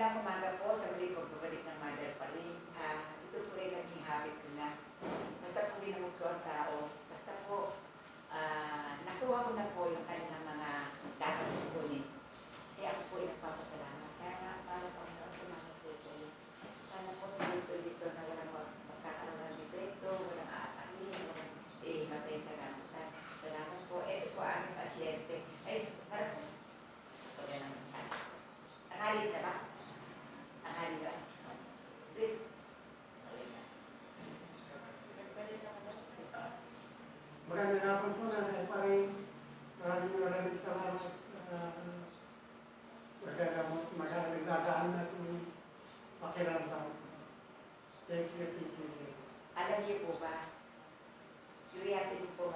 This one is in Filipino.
Magandang umaga po sa muli pagbabalik ng Mother pa rin. Ito po ay naging habit ko na. Basta po ginamot ko ang tao, basta po nakuha ko na po yung kanilang mga dapat kukunin. Kaya ako po ay nagpapasalamat. Kaya nga, para po sa mga puso. Sana po dito na walang magkakaroon ng dito, walang aatakin, walang matay sa gamutan. Salamat po. Ito po aming pasyente. Ay, para po. Ito yan ang tanghali na ba? Tanghali na. Great. Magandang hapon po na parang maraming salamat sa nagdadaan na itong pakiramdam. Thank you. Alam niyo po ba, uriatin po